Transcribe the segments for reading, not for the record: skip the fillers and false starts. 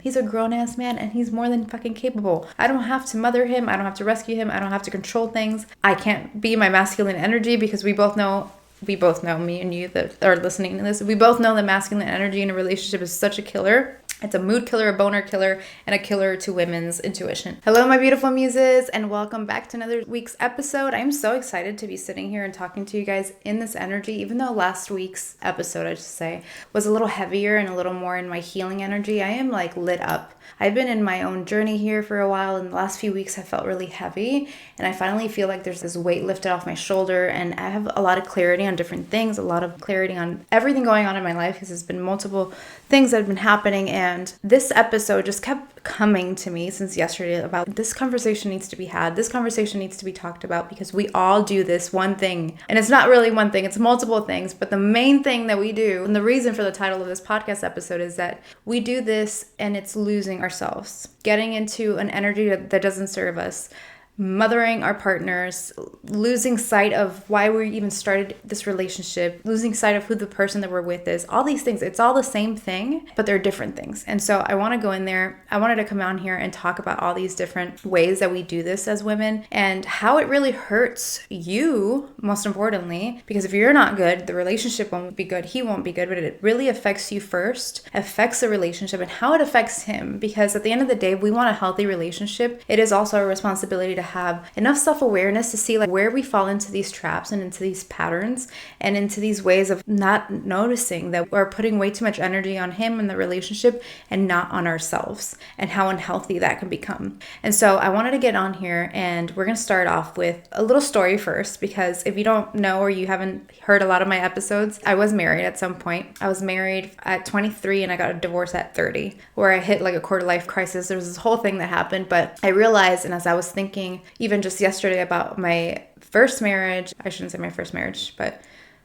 He's a grown-ass man and he's more than fucking capable. I don't have to mother him. I don't have to rescue him. I don't have to control things. I can't be my masculine energy because we both know, me and you that are listening to this, we both know that masculine energy in a relationship is such a killer. It's a mood killer, a boner killer, and a killer to women's intuition. Hello, my beautiful muses, and welcome back to another week's episode. I'm so excited to be sitting here and talking to you guys in this energy, even though last week's episode, I should say, was a little heavier and a little more in my healing energy. I am like lit up. I've been in my own journey here for a while, and the last few weeks have felt really heavy, and I finally feel like there's this weight lifted off my shoulder, and I have a lot of clarity on different things, a lot of clarity on everything going on in my life, because there's been multiple things that have been happening, and this episode just kept coming to me since yesterday about this conversation needs to be had, this conversation needs to be talked about, because we all do this one thing, and it's not really one thing, it's multiple things, but the main thing that we do, and the reason for the title of this podcast episode is that we do this and it's losing ourselves, getting into an energy that doesn't serve us, mothering our partners, losing sight of why we even started this relationship, losing sight of who the person that we're with is, all these things. It's all the same thing, but they're different things. And so I want to go in there. I wanted to come on here and talk about all these different ways that we do this as women and how it really hurts you, most importantly, because if you're not good, the relationship won't be good, he won't be good, but it really affects you first, affects the relationship and how it affects him. Because at the end of the day, if we want a healthy relationship, it is also a responsibility to have enough self-awareness to see like where we fall into these traps and into these patterns and into these ways of not noticing that we're putting way too much energy on him and the relationship and not on ourselves, and how unhealthy that can become. And so I wanted to get on here, and we're going to start off with a little story first, because if you don't know or you haven't heard a lot of my episodes, I was married at some point. I was married at 23 and I got a divorce at 30, where I hit like a quarter life crisis. There was this whole thing that happened, but I realized, and as I was thinking even just yesterday about my first marriage, I shouldn't say my first marriage, but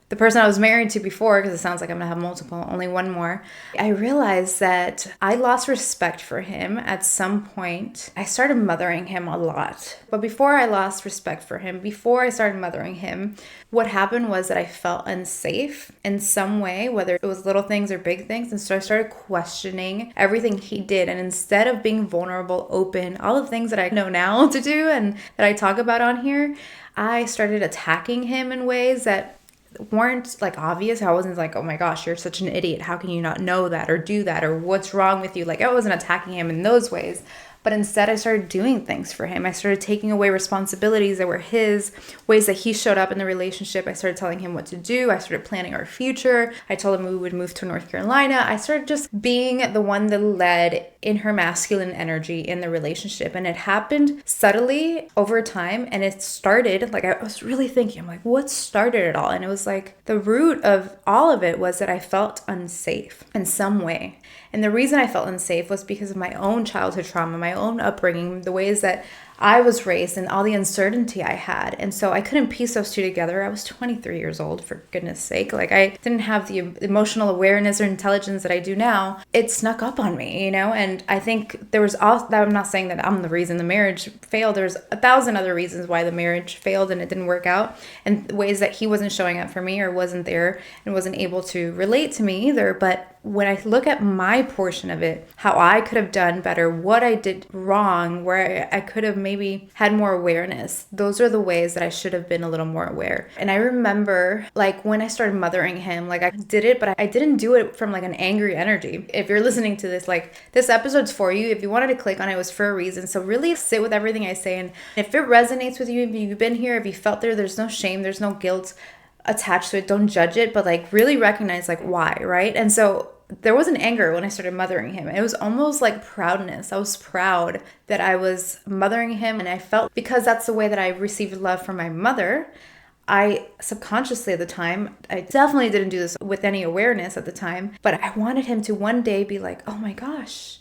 the person I was married to before, because it sounds like I'm gonna have multiple, only one more, I realized that I lost respect for him at some point. I started mothering him a lot. But before I lost respect for him, before I started mothering him, what happened was that I felt unsafe in some way, whether it was little things or big things. And so I started questioning everything he did. And instead of being vulnerable, open, all the things that I know now to do and that I talk about on here, I started attacking him in ways that weren't like obvious. I wasn't like, oh my gosh, you're such an idiot, how can you not know that or do that, or what's wrong with you? Like, I wasn't attacking him in those ways, but instead I started doing things for him. I started taking away responsibilities that were his, ways that he showed up in the relationship. I started telling him what to do. I started planning our future. I told him we would move to North Carolina. I started just being the one that led in her masculine energy in the relationship. And it happened subtly over time. And it started, like, I was really thinking, I'm like, what started it all? And it was like, the root of all of it was that I felt unsafe in some way. And the reason I felt unsafe was because of my own childhood trauma, my own upbringing, the ways that I was raised and all the uncertainty I had. And so I couldn't piece those two together. I was 23 years old, for goodness sake. Like, I didn't have the emotional awareness or intelligence that I do now. It snuck up on me, and I think there was all that. I'm not saying that I'm the reason the marriage failed. There's 1,000 other reasons why the marriage failed and it didn't work out, and ways that he wasn't showing up for me or wasn't there and wasn't able to relate to me either. But when I look at my portion of it, how I could have done better, what I did wrong, where I could have maybe had more awareness, those are the ways that I should have been a little more aware. And I remember, like, when I started mothering him, like, I did it, but I didn't do it from like an angry energy. If you're listening to this, like, this episode's for you. If you wanted to click on it, it was for a reason. So really sit with everything I say, and if it resonates with you, if you've been here, if you felt there's no shame, there's no guilt attached to it. Don't judge it, but like really recognize like why, right? And so there wasn't anger when I started mothering him. It was almost like proudness. I was proud that I was mothering him, and I felt, because that's the way that I received love from my mother, I subconsciously at the time, I definitely didn't do this with any awareness at the time, but I wanted him to one day be like, oh my gosh,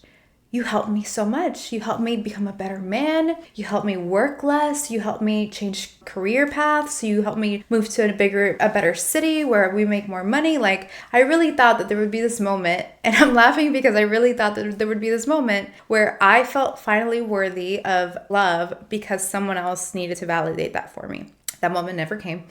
you helped me so much. You helped me become a better man. You helped me work less. You helped me change career paths. You helped me move to a better city where we make more money. Like, I really thought that there would be this moment, and I'm laughing because I really thought that there would be this moment where I felt finally worthy of love because someone else needed to validate that for me. That moment never came.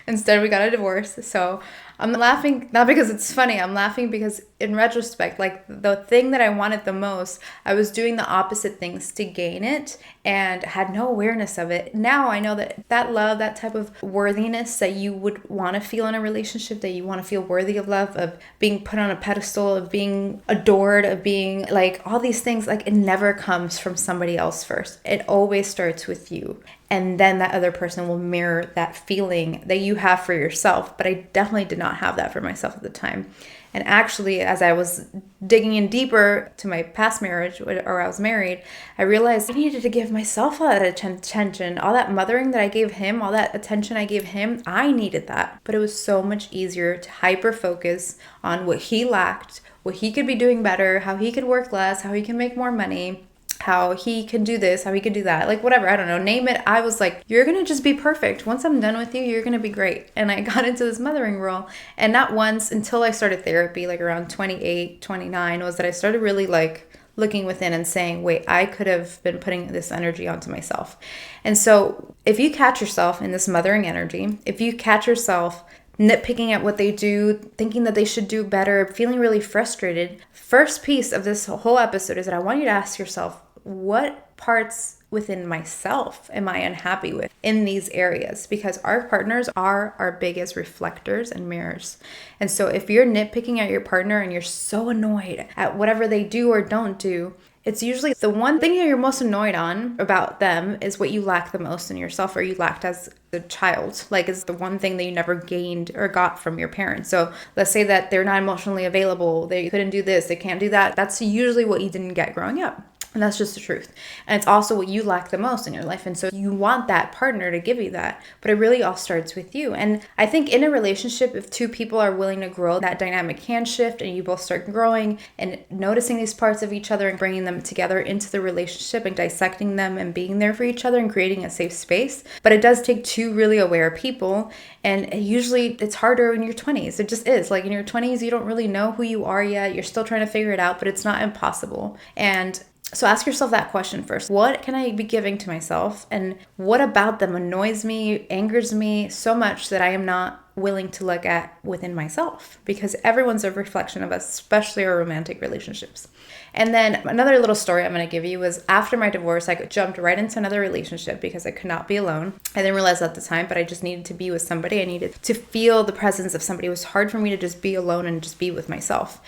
Instead, we got a divorce. So I'm laughing not because it's funny. I'm laughing because in retrospect, like the thing that I wanted the most, I was doing the opposite things to gain it and had no awareness of it. Now I know that love, that type of worthiness that you would want to feel in a relationship, that you want to feel worthy of love, of being put on a pedestal, of being adored, of being like all these things, like it never comes from somebody else first. It always starts with you. And then that other person will mirror that feeling that you have for yourself. But I definitely did not have that for myself at the time. And actually, as I was digging in deeper to my past marriage, or I was married, I realized I needed to give myself all that attention, all that mothering that I gave him, all that attention I gave him. I needed that. But it was so much easier to hyper focus on what he lacked, what he could be doing better, how he could work less, how he can make more money, how he can do this, how he can do that, like whatever, I don't know, name it. I was like, you're gonna just be perfect. Once I'm done with you, you're gonna be great. And I got into this mothering role, and not once until I started therapy, like around 28, 29, was that I started really like looking within and saying, wait, I could have been putting this energy onto myself. And so if you catch yourself in this mothering energy, if you catch yourself nitpicking at what they do, thinking that they should do better, feeling really frustrated, first piece of this whole episode is that I want you to ask yourself, what parts within myself am I unhappy with in these areas? Because our partners are our biggest reflectors and mirrors. And so if you're nitpicking at your partner and you're so annoyed at whatever they do or don't do, it's usually the one thing you're most annoyed on about them is what you lack the most in yourself, or you lacked as a child. Like, it's the one thing that you never gained or got from your parents. So let's say that they're not emotionally available, they couldn't do this, they can't do that. That's usually what you didn't get growing up. And that's just the truth. And it's also what you lack the most in your life. And so you want that partner to give you that. But it really all starts with you. And I think in a relationship, if two people are willing to grow, that dynamic can shift and you both start growing and noticing these parts of each other and bringing them together into the relationship and dissecting them and being there for each other and creating a safe space. But it does take two really aware people. And usually it's harder in your 20s. It just is. Like in your 20s, you don't really know who you are yet. You're still trying to figure it out, but it's not impossible. And so ask yourself that question first. What can I be giving to myself? And what about them annoys me, angers me so much that I am not willing to look at within myself? Because everyone's a reflection of us, especially our romantic relationships. And then another little story I'm going to give you was after my divorce, I jumped right into another relationship because I could not be alone. I didn't realize that at the time, but I just needed to be with somebody. I needed to feel the presence of somebody. It was hard for me to just be alone and just be with myself.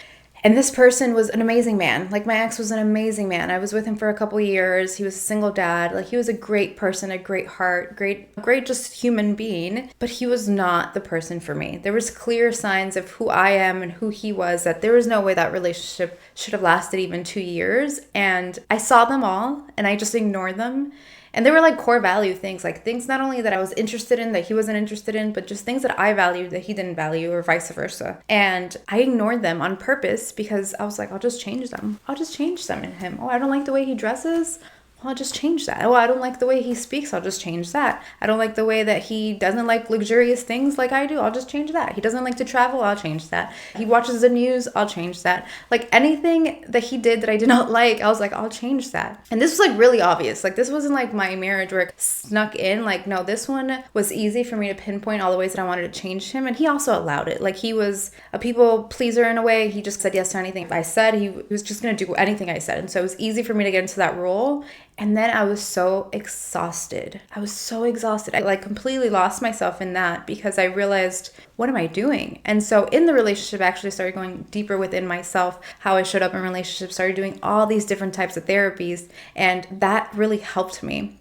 And this person was an amazing man. Like, my ex was an amazing man. I was with him for a couple years. He was a single dad. Like, he was a great person, a great heart, great just human being. But he was not the person for me. There was clear signs of who I am and who he was, that there was no way that relationship should have lasted even 2 years. And I saw them all and I just ignored them. And they were like core value things, like things not only that I was interested in that he wasn't interested in, but just things that I valued that he didn't value, or vice versa. And I ignored them on purpose because I was like, I'll just change them. I'll just change them in him. Oh, I don't like the way he dresses. Well, I'll just change that. Oh, I don't like the way he speaks. I'll just change that. I don't like the way that he doesn't like luxurious things like I do. I'll just change that. He doesn't like to travel. I'll change that. He watches the news. I'll change that. Like, anything that he did that I did not like, I was like, I'll change that. And this was like really obvious. Like, this wasn't like my marriage where it snuck in. Like, no, this one was easy for me to pinpoint all the ways that I wanted to change him. And he also allowed it. Like, he was a people pleaser in a way. He just said yes to anything I said. He was just going to do anything I said. And so it was easy for me to get into that role. And then I was so exhausted. I like completely lost myself in that because I realized, what am I doing? And so in the relationship, I actually started going deeper within myself, how I showed up in relationships, started doing all these different types of therapies. And that really helped me.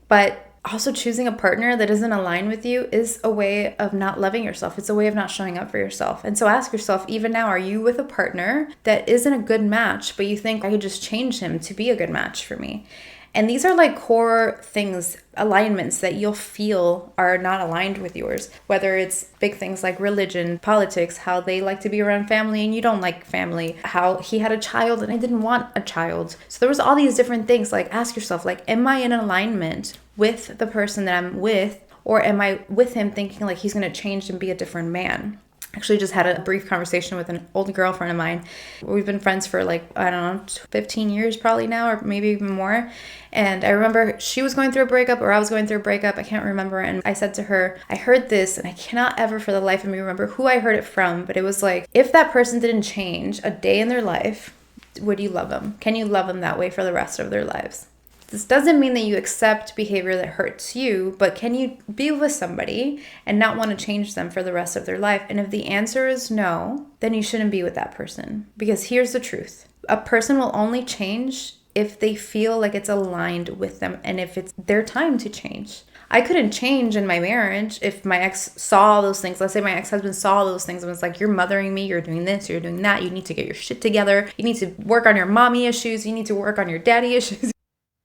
But also, choosing a partner that doesn't align with you is a way of not loving yourself. It's a way of not showing up for yourself. And so ask yourself, even now, are you with a partner that isn't a good match, but you think I could just change him to be a good match for me? And these are like core things, alignments that you'll feel are not aligned with yours. Whether it's big things like religion, politics, how they like to be around family and you don't like family, how he had a child and I didn't want a child. So there was all these different things. Like, ask yourself, like, am I in alignment with the person that I'm with? Or am I with him thinking like he's going to change and be a different man? Actually just had a brief conversation with an old girlfriend of mine. We've been friends for like, I don't know, 15 years probably now, or maybe even more. And I remember she was going through a breakup, or I was going through a breakup. I can't remember. And I said to her, I heard this, and I cannot ever for the life of me remember who I heard it from. But it was like, if that person didn't change a day in their life, would you love them? Can you love them that way for the rest of their lives? This doesn't mean that you accept behavior that hurts you, but can you be with somebody and not want to change them for the rest of their life? And if the answer is no, then you shouldn't be with that person. Because here's the truth. A person will only change if they feel like it's aligned with them and if it's their time to change. I couldn't change in my marriage if my ex saw those things. Let's say my ex-husband saw those things and was like, you're mothering me, you're doing this, you're doing that, you need to get your shit together, you need to work on your mommy issues, you need to work on your daddy issues.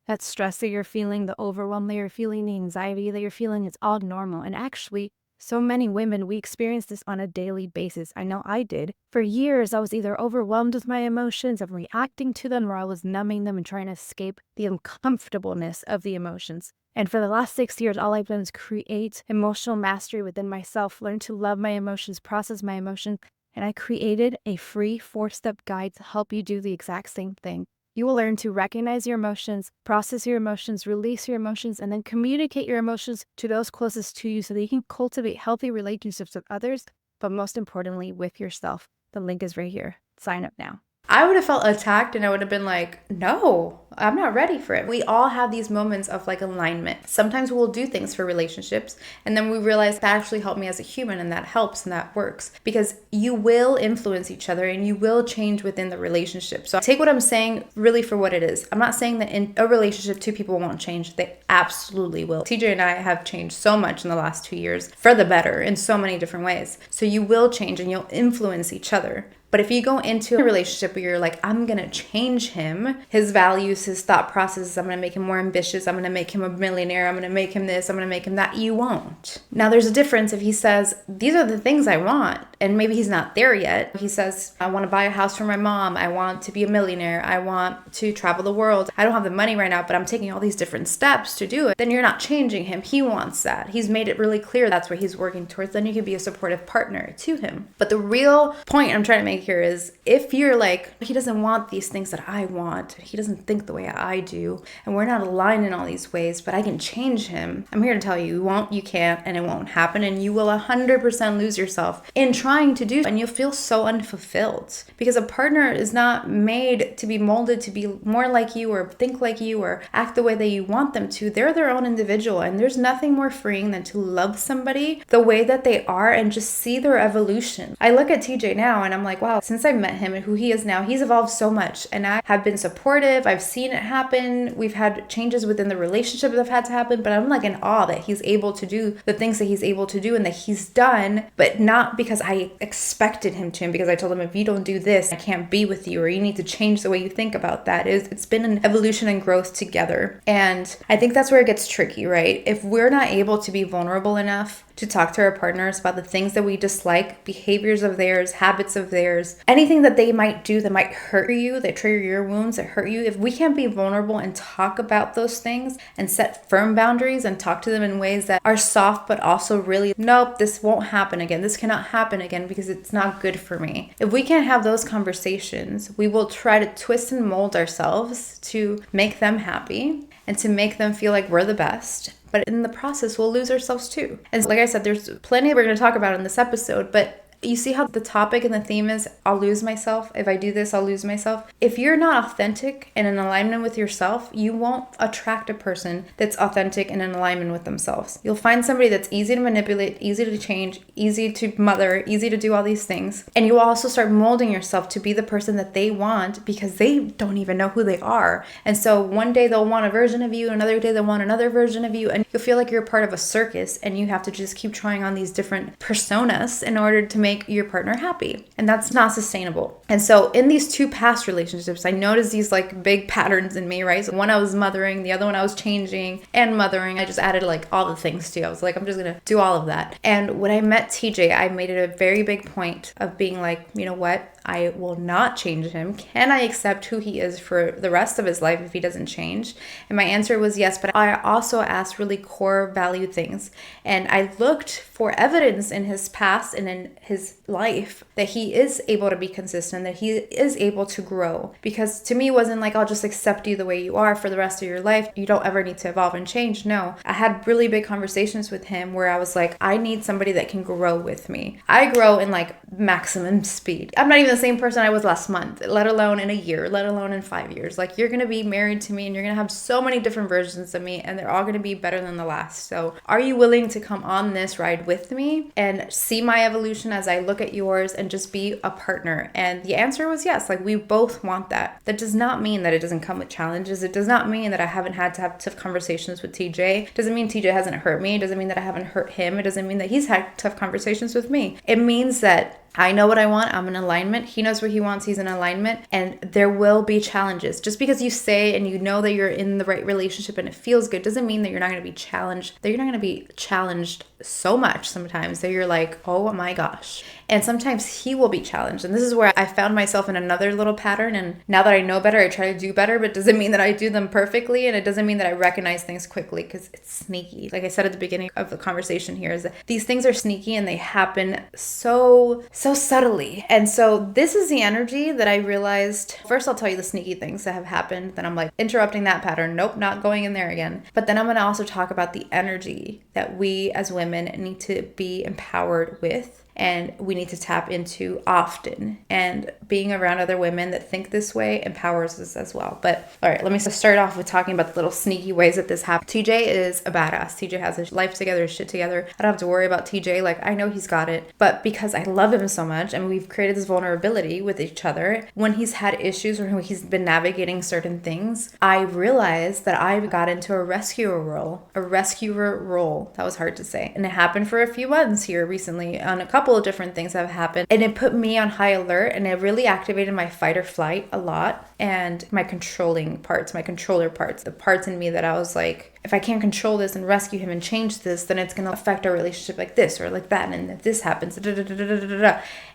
That stress that you're feeling, the overwhelm that you're feeling, the anxiety that you're feeling, it's all normal. And actually, so many women, we experience this on a daily basis. I know I did. For years, I was either overwhelmed with my emotions, of reacting to them, or I was numbing them and trying to escape the uncomfortableness of the emotions. And for the last 6 years, all I've done is create emotional mastery within myself, learn to love my emotions, process my emotions, and I created a free 4-step guide to help you do the exact same thing. You will learn to recognize your emotions, process your emotions, release your emotions, and then communicate your emotions to those closest to you so that you can cultivate healthy relationships with others, but most importantly, with yourself. The link is right here. Sign up now. I would have felt attacked and I would have been like, no, I'm not ready for it. We all have these moments of like alignment. Sometimes we'll do things for relationships and then we realize that actually helped me as a human and that helps and that works because you will influence each other and you will change within the relationship. So take what I'm saying really for what it is. I'm not saying that in a relationship, two people won't change. They absolutely will. TJ and I have changed so much in the last 2 years for the better in so many different ways. So you will change and you'll influence each other. But if you go into a relationship where you're like, I'm going to change him, his values, his thought processes, I'm going to make him more ambitious, I'm going to make him a millionaire, I'm going to make him this, I'm going to make him that, you won't. Now there's a difference if he says, these are the things I want, and maybe he's not there yet. He says, I want to buy a house for my mom, I want to be a millionaire, I want to travel the world. I don't have the money right now, but I'm taking all these different steps to do it. Then you're not changing him. He wants that. He's made it really clear that's what he's working towards. Then you can be a supportive partner to him. But the real point I'm trying to make here is if you're like, he doesn't want these things that I want, he doesn't think the way I do, and we're not aligned in all these ways, but I can change him. I'm here to tell you, you won't, you can't, and it won't happen, and you will 100% lose yourself in trying to do, and you'll feel so unfulfilled because a partner is not made to be molded to be more like you or think like you or act the way that you want them to. They're their own individual, and there's nothing more freeing than to love somebody the way that they are and just see their evolution. I look at TJ now and I'm like, wow, since I met him and who he is now, he's evolved so much, and I have been supportive. I've seen it happen. We've had changes within the relationship that have had to happen, but I'm like in awe that he's able to do the things that he's able to do and that he's done, but not because I expected him to, and because I told him, if you don't do this, I can't be with you, or you need to change the way you think about that. It's been an evolution and growth together. And I think that's where it gets tricky, right? If we're not able to be vulnerable enough to talk to our partners about the things that we dislike, behaviors of theirs, habits of theirs, anything that they might do that might hurt you, that trigger your wounds, that hurt you. If we can't be vulnerable and talk about those things and set firm boundaries and talk to them in ways that are soft, but also really, nope, this won't happen again. This cannot happen again because it's not good for me. If we can't have those conversations, we will try to twist and mold ourselves to make them happy and to make them feel like we're the best. But in the process, we'll lose ourselves too. And like I said, there's plenty we're going to talk about in this episode, but you see how the topic and the theme is, I'll lose myself. If I do this, I'll lose myself. If you're not authentic and in alignment with yourself, you won't attract a person that's authentic and in alignment with themselves. You'll find somebody that's easy to manipulate, easy to change, easy to mother, easy to do all these things. And you will also start molding yourself to be the person that they want because they don't even know who they are. And so one day they'll want a version of you, another day they'll want another version of you, and you'll feel like you're part of a circus and you have to just keep trying on these different personas in order to make your partner happy. And that's not sustainable. And so in these two past relationships, I noticed these like big patterns in me, right? So one I was mothering, the other one I was changing and mothering. I just added like all the things too. I was like, I'm just gonna do all of that. And when I met TJ, I made it a very big point of being like, you know what? I will not change him. Can I accept who he is for the rest of his life if he doesn't change? And my answer was yes, but I also asked really core value things. And I looked for evidence in his past and in his his life, that he is able to be consistent, that he is able to grow. Because to me, it wasn't like, I'll just accept you the way you are for the rest of your life. You don't ever need to evolve and change. No, I had really big conversations with him where I was like, I need somebody that can grow with me. I grow in like maximum speed. I'm not even the same person I was last month, let alone in a year, let alone in 5 years. Like, you're going to be married to me and you're going to have so many different versions of me, and they're all going to be better than the last. So are you willing to come on this ride with me and see my evolution as I look at yours and just be a partner? And the answer was yes. Like, we both want that. That does not mean that it doesn't come with challenges. It does not mean that I haven't had to have tough conversations with TJ. It doesn't mean TJ hasn't hurt me. It doesn't mean that I haven't hurt him. It doesn't mean that he's had tough conversations with me. It means that I know what I want. I'm in alignment. He knows what he wants. He's in alignment. And there will be challenges. Just because you say and you know that you're in the right relationship and it feels good doesn't mean that you're not going to be challenged. That you're not going to be challenged so much sometimes that you're like, oh my gosh. And sometimes he will be challenged. And this is where I found myself in another little pattern. And now that I know better, I try to do better. But it doesn't mean that I do them perfectly. And it doesn't mean that I recognize things quickly, because it's sneaky. Like I said at the beginning of the conversation here, is that these things are sneaky and they happen so subtly. And so this is the energy that I realized. First, I'll tell you the sneaky things that have happened. Then I'm like, interrupting that pattern. Nope, not going in there again. But then I'm going to also talk about the energy that we as women need to be empowered with. And we need to tap into often. And being around other women that think this way empowers us as well. But all right, let me start off with talking about the little sneaky ways that this happens. TJ is a badass. TJ has his life together, his shit together. I don't have to worry about TJ. Like, I know he's got it. But because I love him so much and we've created this vulnerability with each other, when he's had issues or when he's been navigating certain things, I realized that I got into a rescuer role. A rescuer role. That was hard to say. And it happened for a few months here recently on a couple of different things that have happened, and it put me on high alert, and it really activated my fight or flight a lot, and my controlling parts, my controller parts, the parts in me that I was like, if I can't control this and rescue him and change this, then it's going to affect our relationship like this or like that. And if this happens, and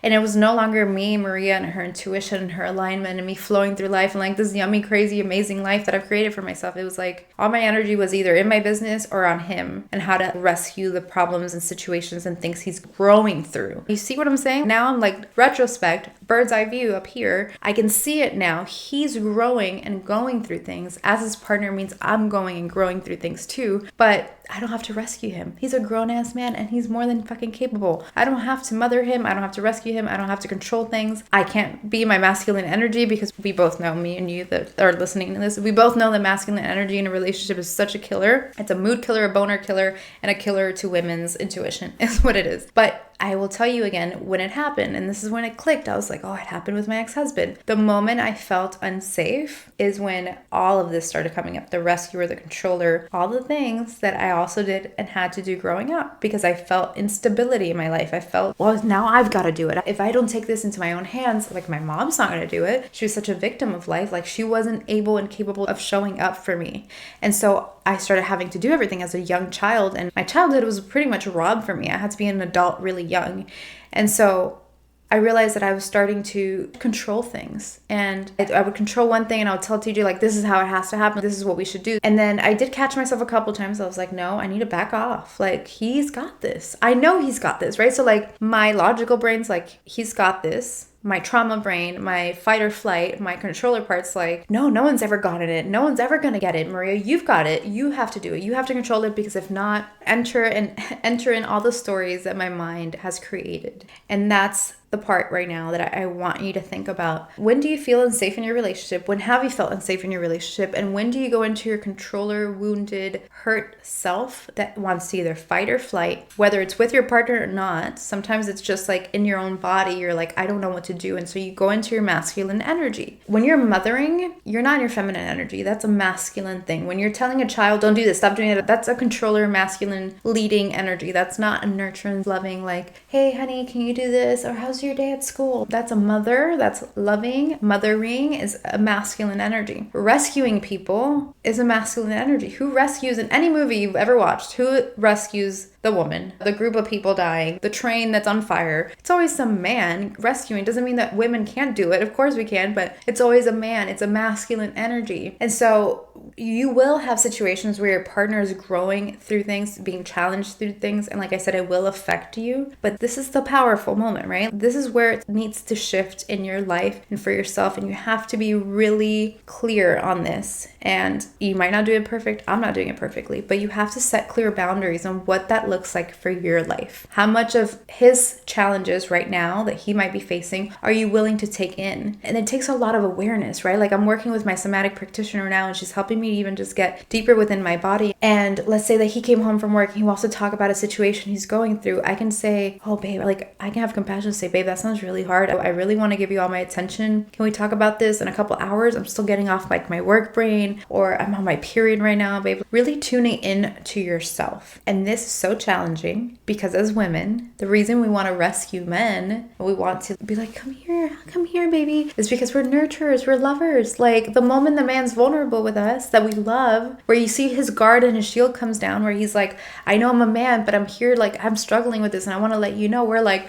it was no longer me, Maria, and her intuition and her alignment and me flowing through life and like this yummy, crazy, amazing life that I've created for myself. It was like all my energy was either in my business or on him and how to rescue the problems and situations and things he's growing through. You see what I'm saying? Now I'm like, retrospect, bird's eye view up here. I can see it now. He's growing and going through things. As his partner means I'm going and growing through things too, but I don't have to rescue him. He's a grown-ass man and he's more than fucking capable. I don't have to mother him. I don't have to rescue him. I don't have to control things. I can't be my masculine energy, because we both know, me and you that are listening to this, we both know that masculine energy in a relationship is such a killer. It's a mood killer, a boner killer, and a killer to women's intuition is what it is. But I will tell you again, when it happened, and this is when it clicked, I was like, oh, it happened with my ex-husband. The moment I felt unsafe is when all of this started coming up. The rescuer, the controller, all the things that I also did and had to do growing up, because I felt instability in my life. I felt, well, now I've got to do it. If I don't take this into my own hands, like my mom's not going to do it. She was such a victim of life. Like she wasn't able and capable of showing up for me. And so I started having to do everything as a young child, and my childhood was pretty much robbed from me. I had to be an adult really young. And so I realized that I was starting to control things, and I would control one thing and I would tell TJ, like, this is how it has to happen. This is what we should do. And then I did catch myself a couple times. I was like, no, I need to back off. Like, he's got this. I know he's got this, right? So like my logical brain's like, he's got this. My trauma brain, my fight or flight, my controller part's like, no one's ever gotten it. No one's ever going to get it. Maria, you've got it. You have to do it. You have to control it, because if not, enter in all the stories that my mind has created. And that's the part right now that I want you to think about. When do you feel unsafe in your relationship? When have you felt unsafe in your relationship? And when do you go into your controller, wounded, hurt self that wants to either fight or flight, whether it's with your partner or not? Sometimes it's just like in your own body, you're like, I don't know what to do. And so you go into your masculine energy. When you're mothering, you're not in your feminine energy. That's a masculine thing. When you're telling a child, don't do this, stop doing it, that's a controller, masculine, leading energy. That's not a nurturing, loving, like, hey, honey, can you do this? Or how's your day at school? That's a mother. That's loving. Mothering is a masculine energy. Rescuing people is a masculine energy. Who rescues in any movie you've ever watched? Who rescues the woman, the group of people dying, the train that's on fire? It's always some man rescuing. Doesn't mean that women can't do it. Of course we can, but it's always a man. It's a masculine energy. And so You will have situations where your partner is growing through things, being challenged through things. And like I said, it will affect you. But this is the powerful moment, right? This is where it needs to shift in your life and for yourself. And you have to be really clear on this. And you might not do it perfect. I'm not doing it perfectly. But you have to set clear boundaries on what that looks like for your life. How much of his challenges right now that he might be facing are you willing to take in? And it takes a lot of awareness, right? Like I'm working with my somatic practitioner now, and she's helping me even just get deeper within my body. And let's say that he came home from work and he wants to talk about a situation he's going through. I can say, oh babe, like I can have compassion to say, babe, that sounds really hard. I really want to give you all my attention. Can we talk about this in a couple hours? I'm still getting off like my work brain, or I'm on my period right now, babe. Really tuning in to yourself. And this is so challenging because as women, the reason we want to rescue men, we want to be like, come here, baby, is because we're nurturers, we're lovers. Like the moment the man's vulnerable with us that we love, where you see his guard and his shield comes down, where he's like, I know I'm a man, but I'm here, like I'm struggling with this and I want to let you know. We're like,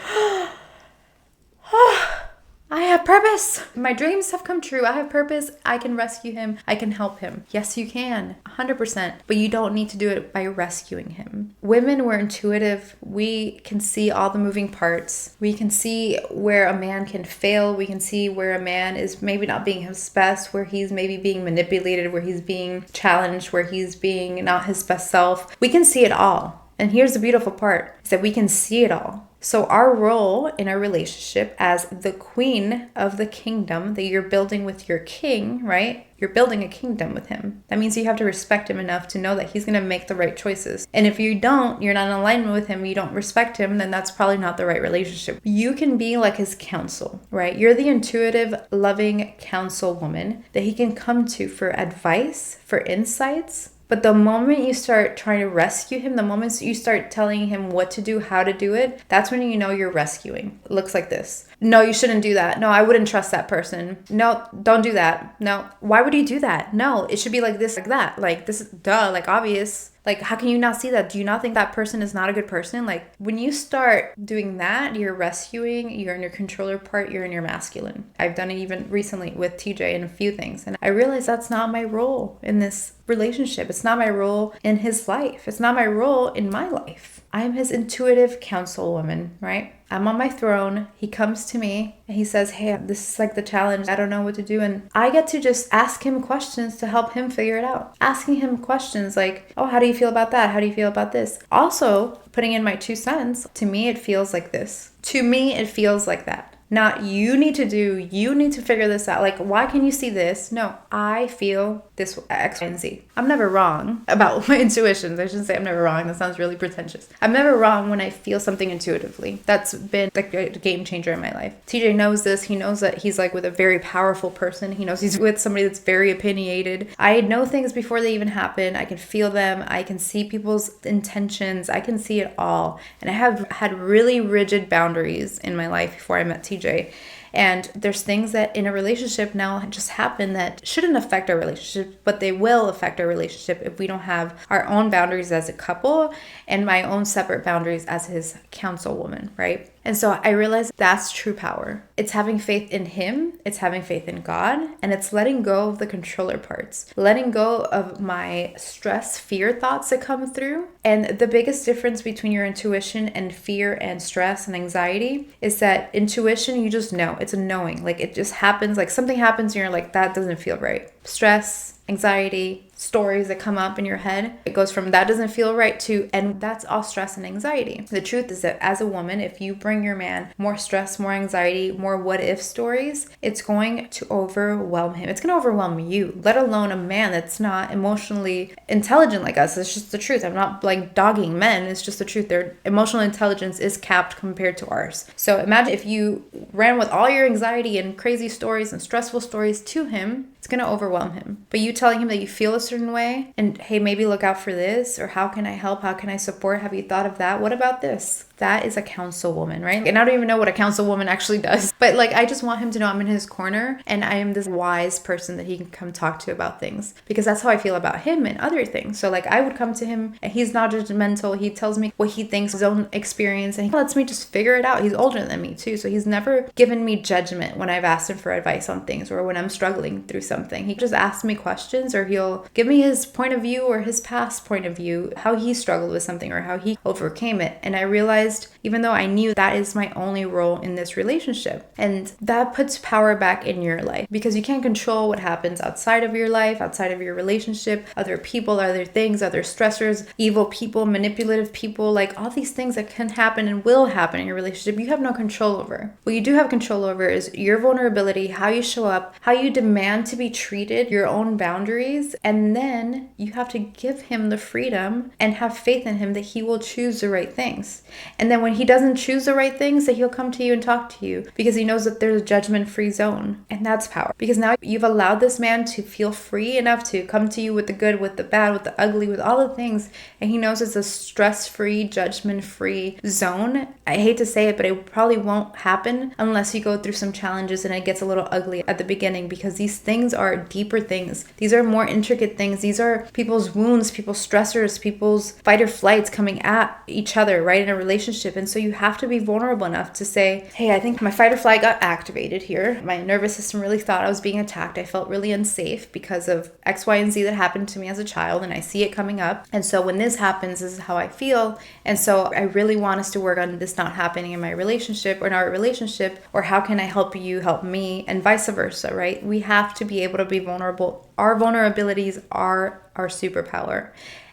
I have purpose. My dreams have come true. I have purpose. I can rescue him. I can help him. Yes, you can. 100%. But you don't need to do it by rescuing him. Women, we're intuitive. We can see all the moving parts. We can see where a man can fail. We can see where a man is maybe not being his best, where he's maybe being manipulated, where he's being challenged, where he's being not his best self. We can see it all. And here's the beautiful part, is that we can see it all. So our role in a relationship as the queen of the kingdom that you're building with your king, right? You're building a kingdom with him. That means you have to respect him enough to know that he's going to make the right choices. And if you don't, you're not in alignment with him, you don't respect him, then that's probably not the right relationship. You can be like his counsel, right? You're the intuitive, loving counsel woman that he can come to for advice, for insights. But the moment you start trying to rescue him, the moment you start telling him what to do, how to do it, that's when you know you're rescuing. It looks like this. No, you shouldn't do that. No, I wouldn't trust that person. No, don't do that. No, why would you do that? No, it should be like this, like that. Like this, duh, like obvious. Like, how can you not see that? Do you not think that person is not a good person? Like, when you start doing that, you're rescuing, you're in your controller part, you're in your masculine. I've done it even recently with TJ and a few things. And I realized that's not my role in this relationship. It's not my role in his life. It's not my role in my life. I'm his intuitive counsel woman, right? I'm on my throne. He comes to me and he says, hey, this is like the challenge. I don't know what to do. And I get to just ask him questions to help him figure it out. Asking him questions like, oh, how do you feel about that? How do you feel about this? Also, putting in my 2 cents, to me, it feels like this. To me, it feels like that. Not you need to figure this out. Like, why can you see this? No, I feel this X, Y, and Z. I'm never wrong about my intuitions. I shouldn't say I'm never wrong. That sounds really pretentious. I'm never wrong when I feel something intuitively. That's been like a game changer in my life. TJ knows this. He knows that he's like with a very powerful person. He knows he's with somebody that's very opinionated. I know things before they even happen. I can feel them. I can see people's intentions. I can see it all. And I have had really rigid boundaries in my life before I met TJ. And there's things that in a relationship now just happen that shouldn't affect our relationship, but they will affect our relationship if we don't have our own boundaries as a couple and my own separate boundaries as his councilwoman, right? And so I realized that's true power. It's having faith in him, it's having faith in God, and it's letting go of the controller parts, letting go of my stress, fear thoughts that come through. And the biggest difference between your intuition and fear and stress and anxiety is that intuition, you just know. It's a knowing. Like it just happens, like something happens and you're like, that doesn't feel right. Stress, anxiety, stories that come up in your head. It goes from that doesn't feel right to, and that's all stress and anxiety. The truth is that as a woman, if you bring your man more stress, more anxiety, more what if stories, it's going to overwhelm him. It's going to overwhelm you, let alone a man that's not emotionally intelligent like us. It's just the truth. I'm not like dogging men. It's just the truth. Their emotional intelligence is capped compared to ours. So imagine if you ran with all your anxiety and crazy stories and stressful stories to him, it's going to overwhelm him. But you telling him that you feel a certain way and, hey, maybe look out for this, or how can I help? How can I support? Have you thought of that? What about this? that is a councilwoman, right? And I don't even know what a councilwoman actually does, but like, I just want him to know I'm in his corner and I am this wise person that he can come talk to about things, because that's how I feel about him and other things. So like, I would come to him and he's not judgmental. He tells me what he thinks, his own experience, and he lets me just figure it out. He's older than me too, so he's never given me judgment when I've asked him for advice on things or when I'm struggling through something. He just asks me questions, or he'll give me his point of view or his past point of view, how he struggled with something or how he overcame it. And I realized, even though I knew that is my only role in this relationship, and that puts power back in your life, because you can't control what happens outside of your life, outside of your relationship, other people, other things, other stressors, evil people, manipulative people, like all these things that can happen and will happen in your relationship, you have no control over. What you do have control over is your vulnerability, how you show up, how you demand to be treated, your own boundaries, and then you have to give him the freedom and have faith in him that he will choose the right things. And then when he doesn't choose the right things, that he'll come to you and talk to you, because he knows that there's a judgment-free zone. And that's power, because now you've allowed this man to feel free enough to come to you with the good, with the bad, with the ugly, with all the things, and he knows it's a stress-free, judgment-free zone. I hate to say it, but it probably won't happen unless you go through some challenges and it gets a little ugly at the beginning, because these things are deeper things. These are more intricate things. These are people's wounds, people's stressors, people's fight or flights coming at each other, right, in a relationship. And so you have to be vulnerable enough to say, hey, I think my fight or flight got activated here. My nervous system really thought I was being attacked. I felt really unsafe because of X, Y, and Z that happened to me as a child, and I see it coming up. And so when this happens, this is how I feel. And so I really want us to work on this not happening in my relationship or in our relationship, or how can I help you help me, and vice versa, right? We have to be able to be vulnerable. Our vulnerabilities are our superpower.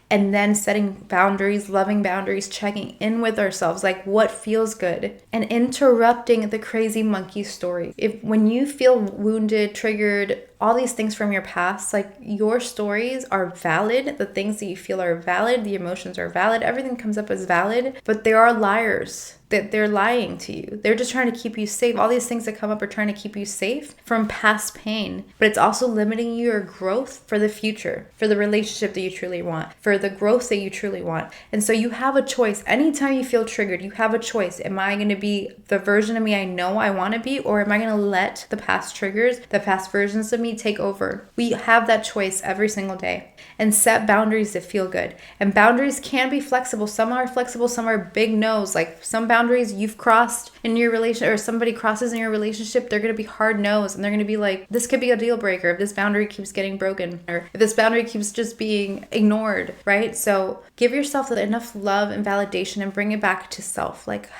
And then setting boundaries, loving boundaries, checking in with ourselves, like what feels good, and interrupting the crazy monkey story. When you feel wounded, triggered, all these things from your past, like your stories are valid, the things that you feel are valid, the emotions are valid, everything comes up as valid, but there are liars. That they're lying to you. They're just trying to keep you safe. All these things that come up are trying to keep you safe from past pain, but it's also limiting your growth for the future, for the relationship that you truly want, for the growth that you truly want. And so you have a choice. Anytime you feel triggered, you have a choice. Am I going to be the version of me I know I want to be, or am I going to let the past triggers, the past versions of me take over? We have that choice every single day. And set boundaries that feel good. And boundaries can be flexible. Some are flexible, some are big no's. Like some boundaries you've crossed in your relationship, or somebody crosses in your relationship, they're going to be hard no's, and they're going to be like, this could be a deal breaker if this boundary keeps getting broken, or if this boundary keeps just being ignored, right? So give yourself enough love and validation and bring it back to self. Like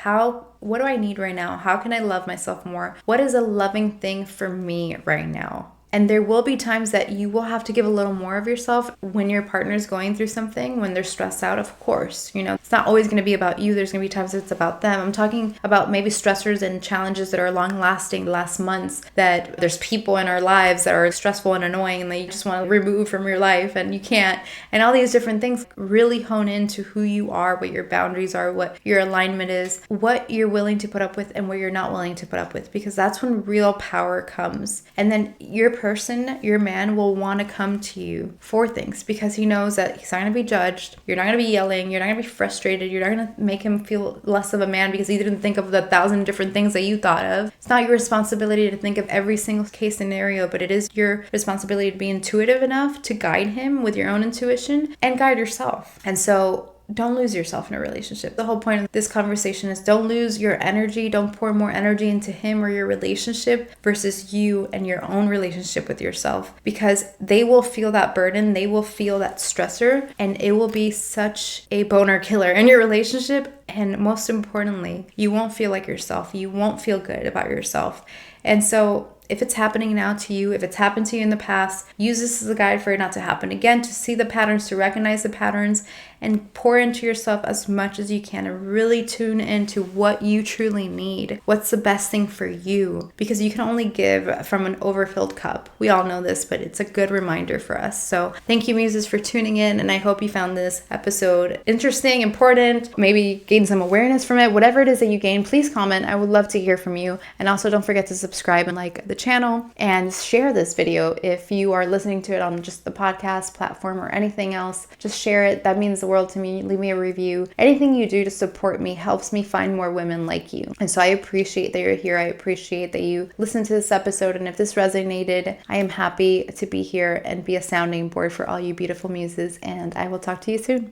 what do I need right now? How can I love myself more? What is a loving thing for me right now? And there will be times that you will have to give a little more of yourself when your partner's going through something, when they're stressed out, of course. It's not always going to be about you. There's going to be times it's about them. I'm talking about maybe stressors and challenges that are long lasting, last months, that there's people in our lives that are stressful and annoying and that you just want to remove from your life and you can't. And all these different things really hone into who you are, what your boundaries are, what your alignment is, what you're willing to put up with and what you're not willing to put up with, because that's when real power comes. And then your man will want to come to you for things, because he knows that he's not going to be judged. You're not going to be yelling. You're not going to be frustrated. You're not going to make him feel less of a man because he didn't think of the 1,000 different things that you thought of. It's not your responsibility to think of every single case scenario, but it is your responsibility to be intuitive enough to guide him with your own intuition and guide yourself. And so don't lose yourself in a relationship. The whole point of this conversation is don't lose your energy. Don't pour more energy into him or your relationship versus you and your own relationship with yourself, because they will feel that burden. They will feel that stressor, and it will be such a boner killer in your relationship. And most importantly, you won't feel like yourself. You won't feel good about yourself. And so if it's happening now to you, if it's happened to you in the past, use this as a guide for it not to happen again, to see the patterns, to recognize the patterns, and pour into yourself as much as you can, and really tune into what you truly need. What's the best thing for you? Because you can only give from an overfilled cup. We all know this, but it's a good reminder for us. So thank you, Muses, for tuning in, and I hope you found this episode interesting, important, maybe gain some awareness from it. Whatever it is that you gain, please comment. I would love to hear from you. And also don't forget to subscribe and like the channel and share this video. If you are listening to it on just the podcast platform or anything else, just share it. That means the world to me. Leave me a review. Anything you do to support me helps me find more women like you. And so I appreciate that you're here. I appreciate that you listened to this episode. And if this resonated, I am happy to be here and be a sounding board for all you beautiful muses. And I will talk to you soon.